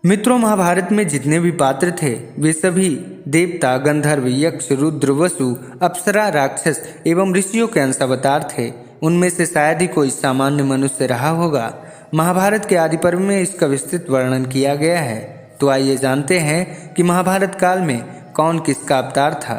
मित्रों, महाभारत में जितने भी पात्र थे वे सभी देवता, गंधर्व, यक्ष, रुद्र, वसु, अप्सरा, राक्षस एवं ऋषियों के अंशावतार थे। उनमें से शायद ही कोई सामान्य मनुष्य रहा होगा। महाभारत के आदि पर्व में इसका विस्तृत वर्णन किया गया है। तो आइए जानते हैं कि महाभारत काल में कौन किसका अवतार था।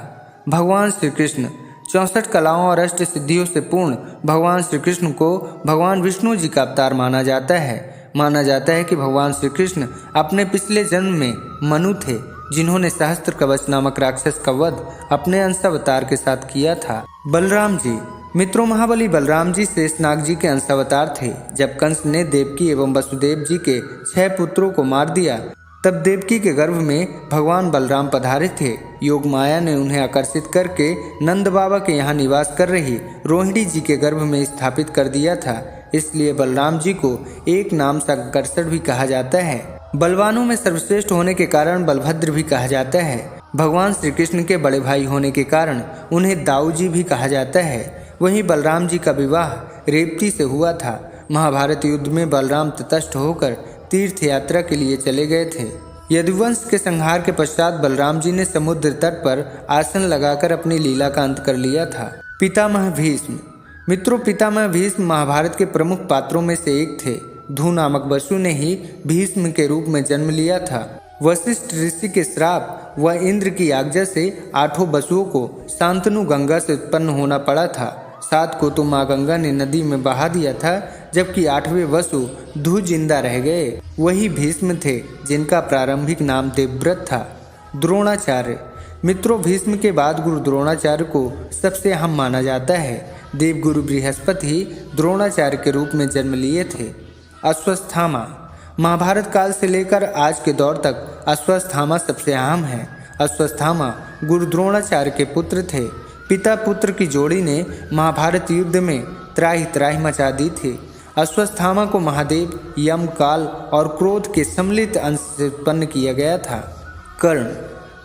भगवान श्री कृष्ण 64 कलाओं और अष्ट सिद्धियों से पूर्ण भगवान श्री कृष्ण को भगवान विष्णु जी का अवतार माना जाता है। माना जाता है कि भगवान श्री कृष्ण अपने पिछले जन्म में मनु थे, जिन्होंने सहस्त्र कवच नामक राक्षस का वध अपने अंशावतार के साथ किया था। बलराम जी। मित्रों, महाबली बलराम जी शेषनाग जी के अंशावतार थे। जब कंस ने देवकी एवं वसुदेव जी के 6 पुत्रों को मार दिया, तब देवकी के गर्भ में भगवान बलराम पधारे थे। योग माया ने उन्हें आकर्षित करके नंद बाबा के यहाँ निवास कर रही रोहिणी जी के गर्भ में स्थापित कर दिया था। इसलिए बलराम जी को एक नाम संकर्षण भी कहा जाता है। बलवानों में सर्वश्रेष्ठ होने के कारण बलभद्र भी कहा जाता है। भगवान श्री कृष्ण के बड़े भाई होने के कारण उन्हें दाऊ जी भी कहा जाता है। वहीं बलराम जी का विवाह रेवती से हुआ था। महाभारत युद्ध में बलराम तटस्थ होकर तीर्थ यात्रा के लिए चले गए थे। यदुवंश के संहार के पश्चात बलराम जी ने समुद्र तट पर आसन लगाकर अपनी लीला का अंत कर लिया था। पितामह भीष्म। मित्रों, पितामह भीष्म महाभारत के प्रमुख पात्रों में से एक थे। धू नामक वसु ने ही भीष्म के रूप में जन्म लिया था। वशिष्ठ ऋषि के श्राप व इंद्र की आज्ञा से 8 वसुओं को शांतनु गंगा से उत्पन्न होना पड़ा था। 7 को तो माँ गंगा ने नदी में बहा दिया था, जबकि 8वें वसु धू जिंदा रह गए। वही भीष्म थे जिनका प्रारंभिक नाम देवव्रत था। द्रोणाचार्य। मित्रों, भीष्म के बाद गुरु द्रोणाचार्य को सबसे अहम माना जाता है। देवगुरु बृहस्पति द्रोणाचार्य के रूप में जन्म लिए थे। अश्वत्थामा। महाभारत काल से लेकर आज के दौर तक अश्वत्थामा सबसे अहम है। अश्वत्थामा गुरु द्रोणाचार्य के पुत्र थे। पिता पुत्र की जोड़ी ने महाभारत युद्ध में त्राहि त्राहि मचा दी थी। अश्वत्थामा को महादेव, यम, काल और क्रोध के सम्मिलित अंश से उत्पन्न किया गया था। कर्ण।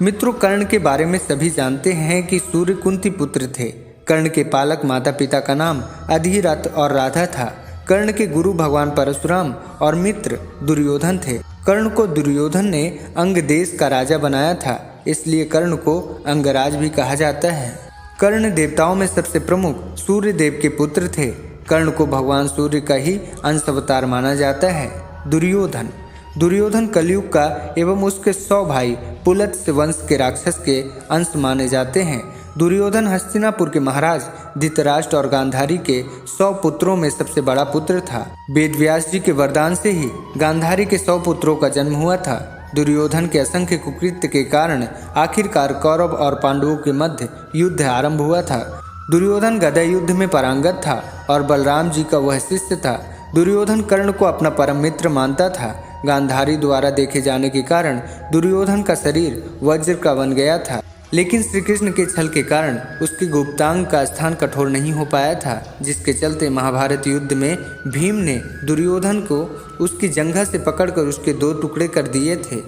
मित्रों, कर्ण के बारे में सभी जानते हैं कि सूर्य कुंती पुत्र थे। कर्ण के पालक माता पिता का नाम अधिरथ और राधा था। कर्ण के गुरु भगवान परशुराम और मित्र दुर्योधन थे। कर्ण को दुर्योधन ने अंग देश का राजा बनाया था, इसलिए कर्ण को अंगराज भी कहा जाता है। कर्ण देवताओं में सबसे प्रमुख सूर्य देव के पुत्र थे। कर्ण को भगवान सूर्य का ही अंश अवतार माना जाता है। दुर्योधन। दुर्योधन कलयुग का एवं उसके 100 भाई पुलत्स्य वंश के राक्षस के अंश माने जाते हैं। दुर्योधन हस्तिनापुर के महाराज धृतराष्ट्र और गांधारी के 100 पुत्रों में सबसे बड़ा पुत्र था। वेदव्यास जी के वरदान से ही गांधारी के 100 पुत्रों का जन्म हुआ था। दुर्योधन के असंख्य कुकृत्य के कारण आखिरकार कौरव और पांडवों के मध्य युद्ध आरंभ हुआ था। दुर्योधन गदा युद्ध में पारंगत था और बलराम जी का वह शिष्य था। दुर्योधन कर्ण को अपना परम मित्र मानता था। गांधारी द्वारा देखे जाने के कारण दुर्योधन का शरीर वज्र का बन गया था, लेकिन श्री कृष्ण के छल के कारण उसकी गुप्तांग का स्थान कठोर नहीं हो पाया था, जिसके चलते महाभारत युद्ध में भीम ने दुर्योधन को उसकी जंघा से पकड़कर उसके 2 टुकड़े कर दिए थे।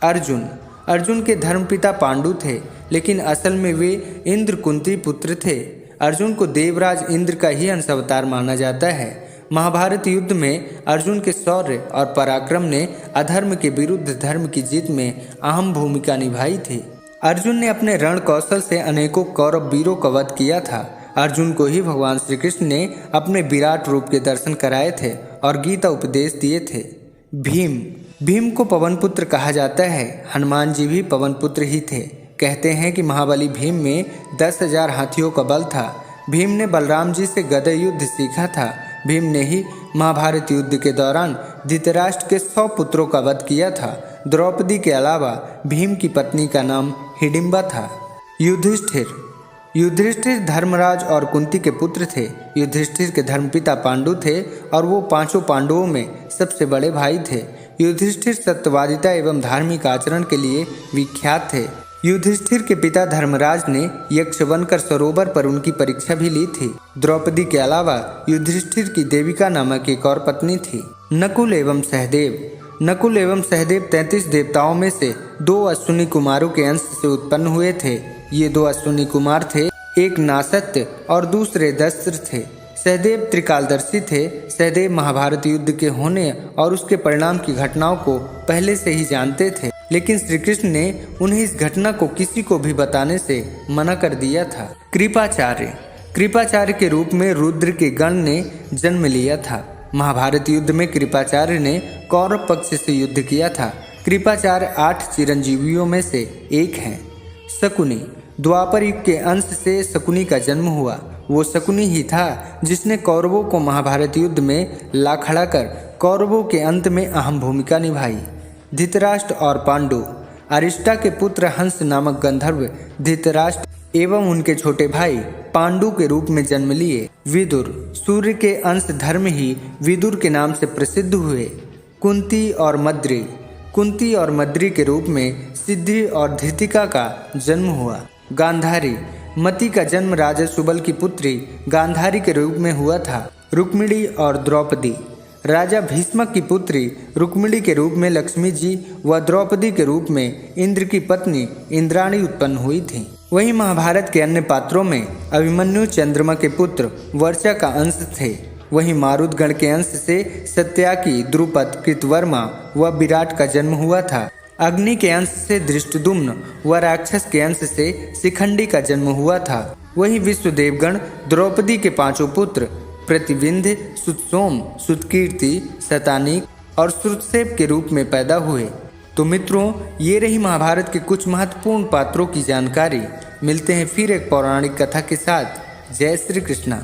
अर्जुन। अर्जुन के धर्मपिता पांडु थे, लेकिन असल में वे इंद्र कुंती पुत्र थे। अर्जुन को देवराज इंद्र का ही अंशावतार माना जाता है। महाभारत युद्ध में अर्जुन के शौर्य और पराक्रम ने अधर्म के विरुद्ध धर्म की जीत में अहम भूमिका निभाई थी। अर्जुन ने अपने रण कौशल से अनेकों कौरव वीरों का वध किया था। अर्जुन को ही भगवान श्री कृष्ण ने अपने विराट रूप के दर्शन कराए थे और गीता उपदेश दिए थे। भीम। भीम को पवन पुत्र कहा जाता है। हनुमान जी भी पवन पुत्र ही थे। कहते हैं कि महाबली भीम में 10,000 हाथियों का बल था। भीम ने बलराम जी से गदा युद्ध सीखा था। भीम ने ही महाभारत युद्ध के दौरान धृतराष्ट्र के 100 पुत्रों का वध किया था। द्रौपदी के अलावा भीम की पत्नी का नाम हिडिंबा था। युधिष्ठिर। युधिष्ठिर धर्मराज और कुंती के पुत्र थे। युधिष्ठिर के धर्मपिता पांडु थे और वो 5 पांडवों में सबसे बड़े भाई थे। युधिष्ठिर सत्यवादिता एवं धार्मिक आचरण के लिए विख्यात थे। युधिष्ठिर के पिता धर्मराज ने यक्ष बनकर सरोवर पर उनकी परीक्षा भी ली थी। द्रौपदी के अलावा युधिष्ठिर की देविका नामक एक और पत्नी थी। नकुल एवं सहदेव। नकुल एवं सहदेव 33 देवताओं में से 2 अश्विनी कुमारों के अंश से उत्पन्न हुए थे। ये 2 अश्विनी कुमार थे, एक नासत्य और दूसरे दस्त्र थे। सहदेव त्रिकालदर्शी थे। सहदेव महाभारत युद्ध के होने और उसके परिणाम की घटनाओं को पहले से ही जानते थे, लेकिन श्री कृष्ण ने उन्हें इस घटना को किसी को भी बताने से मना कर दिया था। कृपाचार्य के रूप में रुद्र के गण ने जन्म लिया था। महाभारत युद्ध में कृपाचार्य ने कौरव पक्ष से युद्ध किया था। कृपाचार्य 8 चिरंजीवियों में से एक हैं। शकुनी, द्वापर युग के अंश से शकुनी का जन्म हुआ। वो शकुनी ही था जिसने कौरवों को महाभारत युद्ध में ला खड़ा कर कौरवों के अंत में अहम भूमिका निभाई। धृतराष्ट्र और पांडु, अरिष्टा के पुत्र हंस नामक गंधर्व धृतराष्ट्र एवं उनके छोटे भाई पांडु के रूप में जन्म लिए। विदुर, सूर्य के अंश धर्म ही विदुर के नाम से प्रसिद्ध हुए। कुंती और मद्री के रूप में सिद्धि और धृतिका का जन्म हुआ। गांधारी, मति का जन्म राजा सुबल की पुत्री गांधारी के रूप में हुआ था। रुक्मिणी और द्रौपदी, राजा भीष्मक की पुत्री रुक्मिणी के रूप में लक्ष्मी जी व द्रौपदी के रूप में इंद्र की पत्नी इंद्राणी उत्पन्न हुई थी। वहीं महाभारत के अन्य पात्रों में अभिमन्यु चंद्रमा के पुत्र वर्षा का अंश थे। वहीं मारुतगण के अंश से सत्याकी, द्रुपद, कृतवर्मा व विराट का जन्म हुआ था। अग्नि के अंश से धृष्टद्युम्न व राक्षस के अंश से शिखंडी का जन्म हुआ था। वहीं विश्वदेवगण द्रौपदी के 5 पुत्र प्रतिविंध्य, सुतसोम, सुतकीर्ति, शतानीक और श्रुतसेप के रूप में पैदा हुए। तो मित्रों, ये रही महाभारत के कुछ महत्वपूर्ण पात्रों की जानकारी। मिलते हैं फिर एक पौराणिक कथा के साथ। जय श्री कृष्णा।